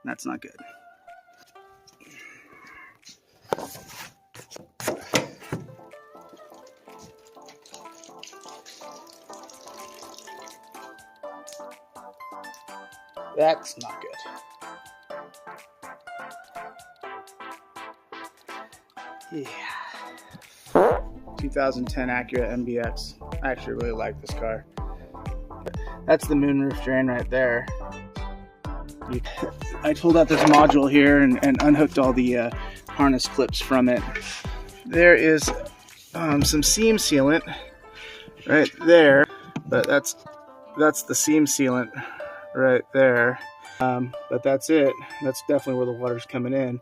That's not good. That's not good. Yeah. 2010 Acura MDX. I actually really like this car. That's the moonroof drain right there. I pulled out this module here and unhooked all the harness clips from it. There is some seam sealant right there, but that's the seam sealant right there. But that's it. That's definitely where the water's coming in.